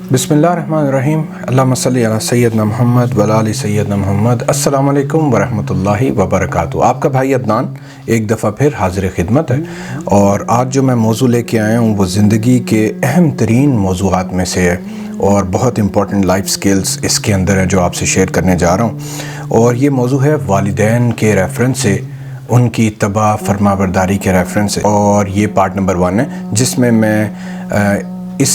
बिस्मिल्लाहिर्रहमानिर्रहीम। अल्लाहुम्मा सल्ली अला सय्यदना मुहम्मद व अला आलि सय्यदना मुहम्मद। अस्सलामु अलैकुम व रहमतुल्लाहि व बरकातुहू। आपका भाई अदनान एक दफ़ा फिर हाज़िर खिदमत है और आज जो मैं मौजू लेके आया हूँ वो ज़िंदगी के अहम तरीन मौज़ूआत में से है और बहुत इंपॉर्टेंट लाइफ स्किल्स इसके अंदर हैं जो आपसे शेयर करने जा रहा हूँ। और ये मौजू है वालिदैन के रेफरेंस से, उनकी तबा फरमाबरदारी के रेफरेंस से, और ये पार्ट नंबर 1 है जिसमें मैं इस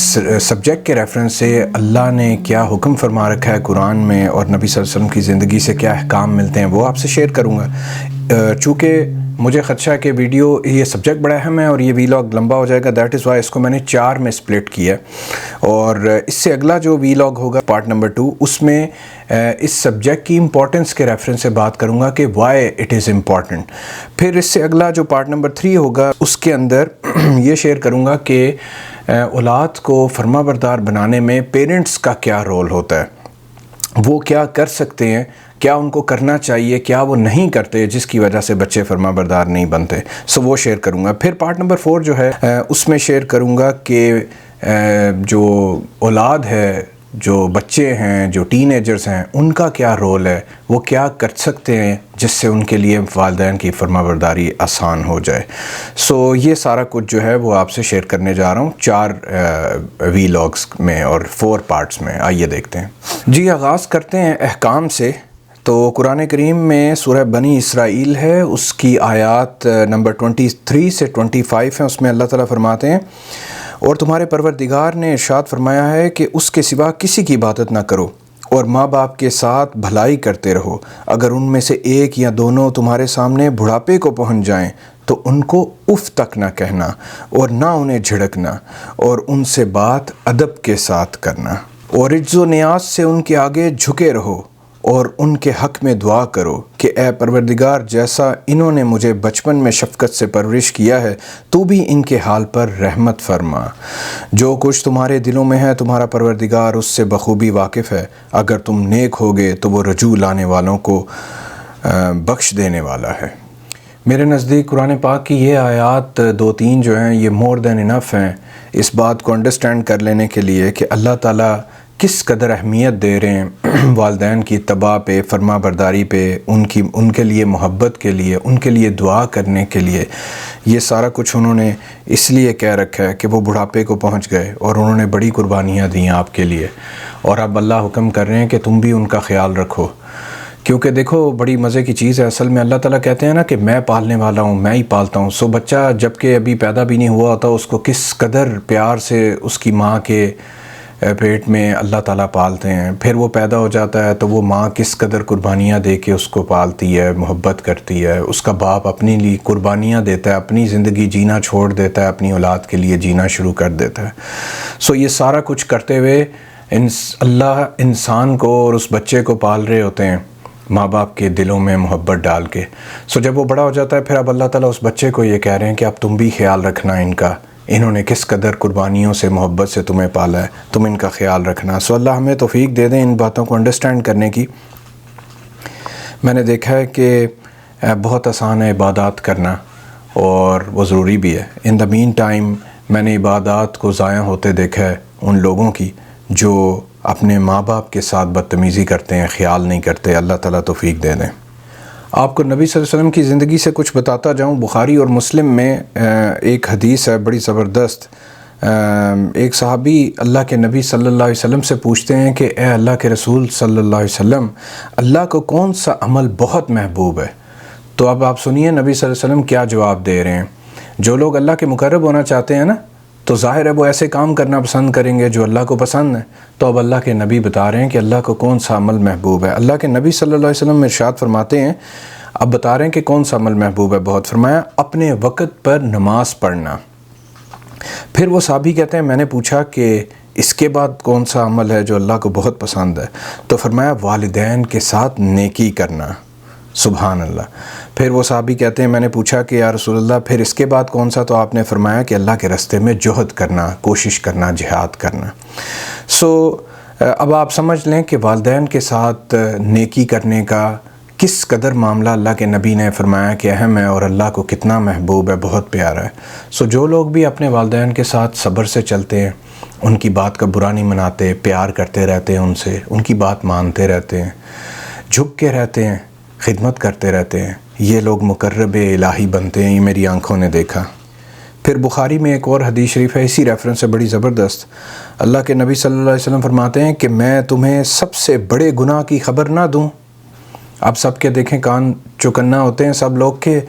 सब्जेक्ट के रेफरेंस से अल्लाह ने क्या हुक्म फरमा रखा है कुरान में और नबी सल्लल्लाहु अलैहि वसल्लम की ज़िंदगी से क्या अहकाम मिलते हैं वो आपसे शेयर करूँगा। चूँकि मुझे ख़दशा है कि वीडियो ये सब्जेक्ट बड़ा अहम है और ये वीलॉग लंबा हो जाएगा, दैट इज़ वाई इसको मैंने 4 में स्प्लिट किया। और इससे अगला जो वीलॉग होगा पार्ट नंबर 2, उसमें इस सब्जेक्ट की इम्पोर्टेंस के रेफरेंस से बात करूँगा कि वाई इट इज़ इम्पॉर्टेंट। फिर इससे अगला जो पार्ट नंबर 3 होगा उसके अंदर ये शेयर करूँगा कि औलाद को फरमाबरदार बनाने में पेरेंट्स का क्या रोल होता है, वो क्या कर सकते हैं, क्या उनको करना चाहिए, क्या वो नहीं करते जिसकी वजह से बच्चे फरमाबरदार नहीं बनते। सो वो शेयर करूँगा। फिर पार्ट नंबर 4 जो है उसमें शेयर करूँगा कि जो औलाद है, जो बच्चे हैं, जो टीनेजर्स हैं, उनका क्या रोल है, वो क्या कर सकते हैं जिससे उनके लिए वालिदैन की फरमाबरदारी आसान हो जाए। सो ये सारा कुछ जो है वो आपसे शेयर करने जा रहा हूँ 4 वीलॉग्स में और 4 पार्ट्स में। आइए देखते हैं जी। आगाज़ करते हैं अहकाम से। तो कुरान करीम में सूरह बनी इसराइल है, उसकी आयात नंबर 23 से 25 हैं। उसमें अल्लाह ताला फरमाते हैं, और तुम्हारे परवरदिगार ने इरशाद फरमाया है कि उसके सिवा किसी की इबादत ना करो और माँ बाप के साथ भलाई करते रहो। अगर उनमें से एक या दोनों तुम्हारे सामने बुढ़ापे को पहुँच जाएं तो उनको उफ़ तक ना कहना और ना उन्हें झिड़कना और उनसे बात अदब के साथ करना। और इज्ज़ो नियाज़ से उनके आगे झुके रहो और उनके हक़ में दुआ करो कि ए परवरदिगार, जैसा इन्होंने मुझे बचपन में शफ़क़त से परवरिश किया है, तू भी इनके हाल पर रहमत फरमा। जो कुछ तुम्हारे दिलों में है तुम्हारा परवरदिगार उससे बखूबी वाकिफ़ है। अगर तुम नेक होगे तो वो रजू लाने वालों को बख्श देने वाला है। मेरे नज़दीक कुरान पाक की ये आयात 2-3 जो हैं ये मोर दैन इनफ़ हैं इस बात को अंडरस्टैंड कर लेने के लिए कि अल्लाह ताला किस कदर अहमियत दे रहे हैं वालिदैन की तबा पे, फर्मा बरदारी पे, उनके लिए मोहब्बत के लिए, उनके लिए दुआ करने के लिए। ये सारा कुछ उन्होंने इसलिए कह रखा है कि वो बुढ़ापे को पहुंच गए और उन्होंने बड़ी कुर्बानियाँ दी आपके लिए, और अब अल्लाह हुक्म कर रहे हैं कि तुम भी उनका ख्याल रखो। क्योंकि देखो बड़ी मज़े की चीज़ है, असल में अल्लाह ताला कहते हैं ना कि मैं पालने वाला हूँ, मैं ही पालता हूँ। सो बच्चा जबकि अभी पैदा भी नहीं हुआ होता उसको किस कदर प्यार से उसकी माँ के पेट में अल्लाह ताला पालते हैं। फिर वो पैदा हो जाता है तो वो माँ किस कदर कुर्बानियाँ दे के उसको पालती है, मोहब्बत करती है। उसका बाप अपने लिए कुर्बानियाँ देता है, अपनी ज़िंदगी जीना छोड़ देता है, अपनी औलाद के लिए जीना शुरू कर देता है। सो ये सारा कुछ करते हुए अल्लाह इंसान को और उस बच्चे को पाल रहे होते हैं माँ बाप के दिलों में मोहब्बत डाल के। सो जब वो बड़ा हो जाता है फिर अब अल्लाह ताला उस बच्चे को ये कह रहे हैं कि अब तुम भी ख्याल रखना इनका, इन्होंने किस कदर कुर्बानियों से मोहब्बत से तुम्हें पाला है, तुम इनका ख्याल रखना। सो अल्लाह हमें तौफीक दे दें इन बातों को अंडरस्टैंड करने की। मैंने देखा है कि बहुत आसान है इबादत करना और वो ज़रूरी भी है। इन द मीन टाइम मैंने इबादत को ज़ाया होते देखा है उन लोगों की जो अपने माँ बाप के साथ बदतमीज़ी करते हैं, ख्याल नहीं करते। अल्लाह ताला तौफीक दे दें। आपको नबी सल्लल्लाहु अलैहि वसल्लम की ज़िंदगी से कुछ बताता जाऊँ। बुखारी और मुस्लिम में एक हदीस है बड़ी ज़बरदस्त। एक सहाबी अल्लाह के नबी सल्लल्लाहु अलैहि वसल्लम से पूछते हैं कि ए अल्लाह के रसूल सल्लल्लाहु अलैहि वसल्लम, अल्लाह को कौन सा अमल बहुत महबूब है? तो अब आप सुनिए नबी सल्लल्लाहु अलैहि वसल्लम क्या जवाब दे रहे हैं। जो लोग अल्लाह के मुकर्रब होना चाहते हैं ना, तो ज़ाहिर है वो ऐसे काम करना पसंद करेंगे जो अल्लाह को पसंद है। तो अब अल्लाह के नबी बता रहे हैं कि अल्लाह को कौन सा अमल महबूब है। अल्लाह के नबी सल्लल्लाहु अलैहि वसल्लम इरशाद फरमाते हैं, अब बता रहे हैं कि कौन सा अमल महबूब है। बहुत फरमाया, अपने वक़्त पर नमाज पढ़ना। फिर वो साहबी कहते हैं, मैंने पूछा कि इसके बाद कौन सा अमल है जो अल्लाह को बहुत पसंद है? तो फरमाया, वालिदैन के साथ नेकी करना। सुभान अल्लाह। फिर वो साहबी कहते हैं, मैंने पूछा कि या रसूलल्लाह फिर इसके बाद कौन सा? तो आपने फरमाया कि अल्लाह के रास्ते में जुहद करना, कोशिश करना, जिहाद करना। सो अब आप समझ लें कि वालिदैन के साथ नेकी करने का کس قدر معاملہ اللہ کے نبی نے فرمایا کہ اہم ہے اور اللہ کو کتنا محبوب ہے، بہت پیارا ہے۔ سو جو لوگ بھی اپنے والدین کے ساتھ صبر سے چلتے ہیں، ان کی بات کا برا نہیں مناتے، پیار کرتے رہتے ہیں ان سے، ان کی بات مانتے رہتے ہیں، جھک کے رہتے ہیں، خدمت کرتے رہتے ہیں، یہ لوگ مقرب الہی بنتے ہیں۔ یہ میری آنکھوں نے دیکھا۔ پھر بخاری میں ایک اور حدیث شریف ہے، اسی ریفرنس سے بڑی زبردست۔ اللہ کے نبی صلی اللہ علیہ وسلم فرماتے ہیں کہ میں تمہیں سب سے بڑے گناہ کی خبر نہ دوں؟ آپ سب کے دیکھیں کان چوکنا ہوتے ہیں سب لوگ کہ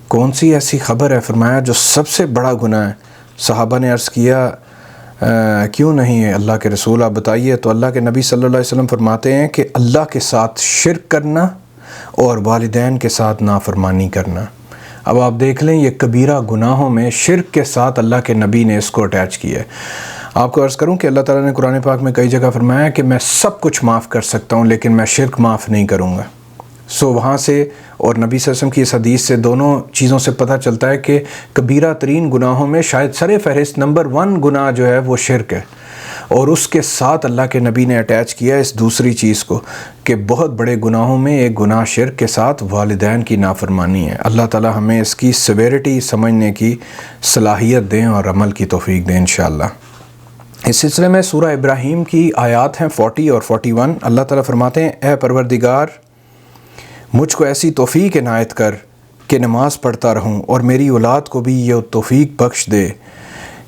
کون سی ایسی خبر ہے؟ فرمایا جو سب سے بڑا گناہ ہے۔ صحابہ نے عرض کیا کیوں نہیں ہے اللہ کے رسول، آپ بتائیے۔ تو اللہ کے نبی صلی اللہ علیہ وسلم فرماتے ہیں کہ اللہ کے ساتھ شرک کرنا اور والدین کے ساتھ نافرمانی کرنا۔ اب آپ دیکھ لیں، یہ کبیرہ گناہوں میں شرک کے ساتھ اللہ کے نبی نے اس کو اٹیچ کیا ہے۔ آپ کو عرض کروں کہ اللہ تعالیٰ نے قرآن پاک میں کئی جگہ فرمایا کہ میں سب کچھ معاف کر سکتا ہوں لیکن میں شرک معاف نہیں کروں گا۔ وہاں سے اور نبی صلی اللہ علیہ وسلم کی اس حدیث سے دونوں چیزوں سے پتہ چلتا ہے کہ کبیرہ ترین گناہوں میں شاید سر فہرست نمبر 1 گناہ جو ہے وہ شرک ہے، اور اس کے ساتھ اللہ کے نبی نے اٹیچ کیا اس دوسری چیز کو کہ بہت بڑے گناہوں میں ایک گناہ شرک کے ساتھ والدین کی نافرمانی ہے۔ اللہ تعالیٰ ہمیں اس کی سیویرٹی سمجھنے کی صلاحیت دیں اور عمل کی توفیق دیں انشاءاللہ۔ اس سلسلے میں سورہ ابراہیم کی آیات ہیں 40 اور 41۔ اللہ تعالیٰ فرماتے ہیں، اے پروردگار مجھ کو ایسی توفیق عنایت کر کہ نماز پڑھتا رہوں، اور میری اولاد کو بھی یہ توفیق بخش دے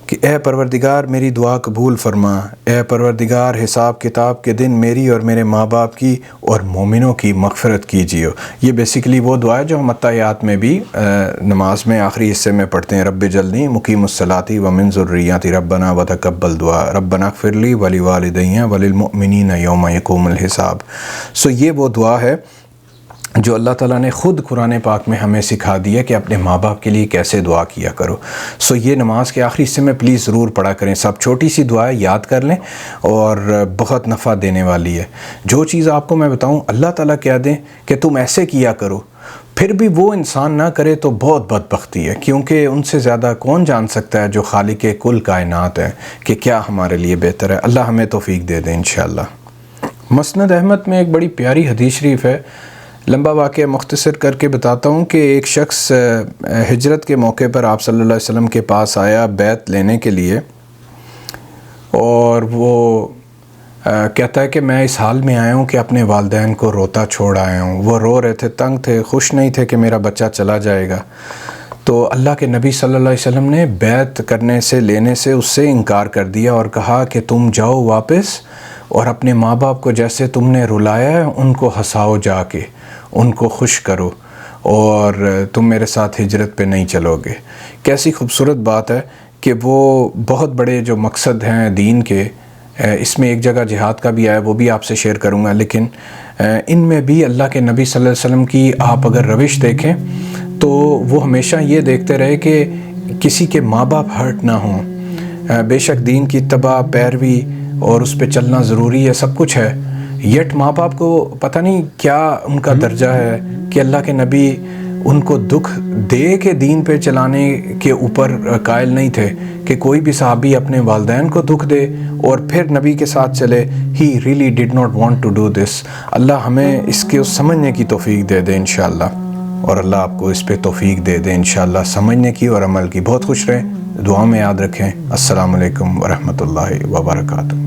کہ اے پروردگار میری دعا قبول فرما۔ اے پروردگار حساب کتاب کے دن میری اور میرے ماں باپ کی اور مومنوں کی مغفرت کیجیے۔ یہ بیسیکلی وہ دعا ہے جو ہم اتحیات میں بھی نماز میں آخری حصے میں پڑھتے ہیں، رب جلنی مقیم الصلاۃ ومن ذریتی ربنا وتقبل دعا ربنا اغفر لی ولوالدی وللمؤمنین یوم یقوم الحساب۔ یہ وہ دعا ہے جو اللہ تعالیٰ نے خود قرآن پاک میں ہمیں سکھا دیا کہ اپنے ماں باپ کے لیے کیسے دعا کیا کرو۔ یہ نماز کے آخری حصے میں پلیز ضرور پڑھا کریں۔ سب چھوٹی سی دعا ہے، یاد کر لیں اور بہت نفع دینے والی ہے۔ جو چیز آپ کو میں بتاؤں اللہ تعالیٰ کہہ دیں کہ تم ایسے کیا کرو، پھر بھی وہ انسان نہ کرے تو بہت بدبختی ہے، کیونکہ ان سے زیادہ کون جان سکتا ہے جو خالق کل کائنات ہے کہ کیا ہمارے لیے بہتر ہے۔ اللہ ہمیں توفیق دے دیں انشاءاللہ۔ مسند احمد میں ایک بڑی پیاری حدیث شریف ہے، لمبا واقعہ مختصر کر کے بتاتا ہوں کہ ایک شخص ہجرت کے موقع پر آپ صلی اللہ علیہ وسلم کے پاس آیا بیعت لینے کے لیے، اور وہ کہتا ہے کہ میں اس حال میں آیا ہوں کہ اپنے والدین کو روتا چھوڑ آیا ہوں۔ وہ رو رہے تھے، تنگ تھے، خوش نہیں تھے کہ میرا بچہ چلا جائے گا۔ تو اللہ کے نبی صلی اللہ علیہ وسلم نے بیعت کرنے سے لینے سے اس سے انکار کر دیا اور کہا کہ تم جاؤ واپس اور اپنے ماں باپ کو جیسے تم نے رلایا ہے ان کو ہنساؤ، جا کے ان کو خوش کرو، اور تم میرے ساتھ ہجرت پہ نہیں چلو گے۔ کیسی خوبصورت بات ہے کہ وہ بہت بڑے جو مقصد ہیں دین کے، اس میں ایک جگہ جہاد کا بھی آیا، وہ بھی آپ سے شیئر کروں گا، لیکن ان میں بھی اللہ کے نبی صلی اللہ علیہ وسلم کی آپ اگر روش دیکھیں تو وہ ہمیشہ یہ دیکھتے رہے کہ کسی کے ماں باپ ہرٹ نہ ہوں۔ بے شک دین کی اتباع، پیروی اور اس پہ چلنا ضروری ہے، سب کچھ ہے، یٹ ماں باپ کو پتہ نہیں کیا ان کا درجہ ہے کہ اللہ کے نبی ان کو دکھ دے کے دین پہ چلانے کے اوپر قائل نہیں تھے کہ کوئی بھی صحابی اپنے والدین کو دکھ دے اور پھر نبی کے ساتھ چلے۔ He really did not want to do this. اللہ ہمیں اس کے سمجھنے کی توفیق دے دے انشاءاللہ، اور اللہ آپ کو اس پہ توفیق دے دے انشاءاللہ سمجھنے کی اور عمل کی۔ بہت خوش رہیں، دعا میں یاد رکھیں۔ السلام علیکم ورحمۃ اللہ وبرکاتہ۔